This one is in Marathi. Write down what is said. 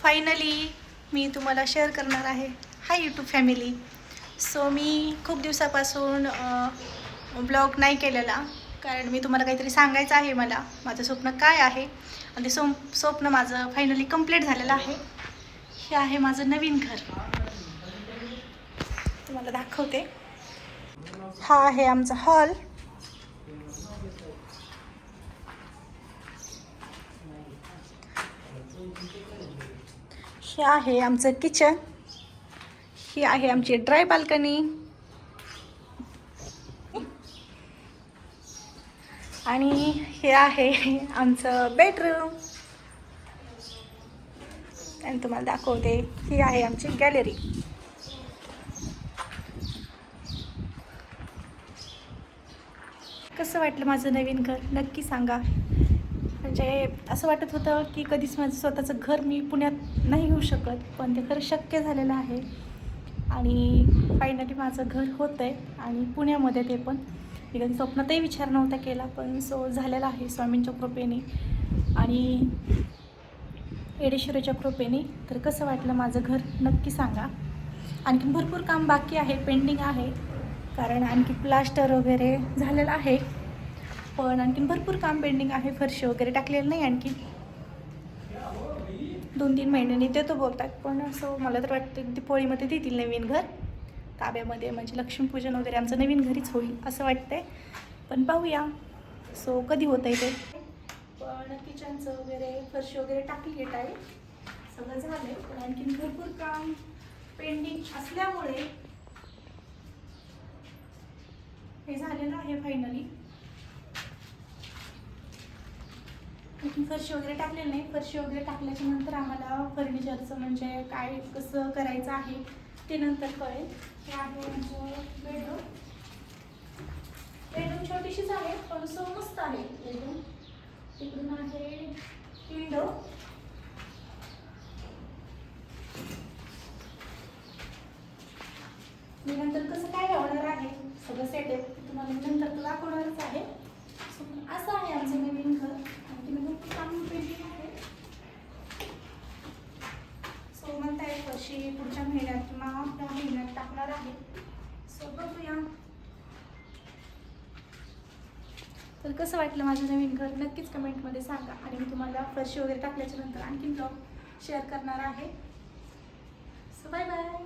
फायनली मी तुम्हाला शेअर करणार आहे. Hi YouTube family. सो मी खूप दिवसापासून ब्लॉग नाही केलेला, कारण मी तुम्हाला काहीतरी सांगायचं आहे. मला माझं स्वप्न काय आहे आणि ते स्वप्न माझं फायनली कंप्लीट झालेलं आहे. हे आहे माझं नवीन घर, तुम्हाला दाखवते. हा आहे आमचा हॉल. हे आहे आमचं किचन. ही आहे आमची ड्राय बाल्कनी. आणि हे आहे आमचं बेडरूम. आणि तुम्हाला दाखवते, ही आहे आमची गॅलरी. कसं वाटलं माझं नवीन घर नक्की सांगा. म्हणजे असं वाटत होतं की कधीच माझं स्वतःचं घर मी पुण्यात नाही घेऊ शकत, पण ते खरं शक्य झालेलं आहे. आणि फायनली माझं घर होतं आहे, आणि पुण्यामध्ये ते पण मी कधी स्वप्नातही विचार नव्हता केला, पण सो झालेला आहे स्वामींच्या कृपेने आणि येडेश्वराच्या कृपेने. तर कसं वाटलं माझं घर नक्की सांगा. आणखी भरपूर काम बाकी आहे, पेंडिंग आहे, कारण आणखी प्लास्टर वगैरे झालेलं आहे, पण आणखीन भरपूर काम पेंडिंग आहे. फरशी वगैरे टाकलेलं नाही, आणखी 2-3 महिन्यांनी देतो बोलतात, पण असं मला तर वाटतं दिवाळीमध्ये देतील नवीन घर ताब्यामध्ये. म्हणजे लक्ष्मीपूजन वगैरे आमचं नवीन घरीच होईल असं वाटतंय, पण पाहूया सो कधी होतं आहे ते. पण किचनचं वगैरे फरशी वगैरे टाकली आहे, सगळं झालं आहे, पण आणखीन भरपूर काम पेंडिंग असल्यामुळे हे झालेलं आहे फायनली. फरशी वगैरे टाकलेलं नाही. फरशी वगैरे टाकल्याच्या नंतर आम्हाला फर्निचरचं म्हणजे काय कसं करायचं आहे ते नंतर कळेल. हे आहे आमचं बेडरूम. बेडरूम छोटीशीच आहे, पण सो मस्त आहे बेडरूम. तिकडून आहे विंडो. मी नंतर कसं काय होणार आहे सगळं सेटअप तुम्हाला नंतर दाखवणारच आहे. असं आहे आमचं नवीन घर. आणि भरपूर काम पेंडिंग आहे. सो म्हणताय वर्षी पुढच्या महिन्यात किंवा त्या महिन्यात टाकणार आहे. सो बघूया. तर कसं वाटलं माझं नवीन घर नक्कीच कमेंटमध्ये सांगा. आणि मी तुम्हाला फरशी वगैरे टाकल्याच्या नंतर आणखीन ब्लॉग शेअर करणार आहे. So bye bye.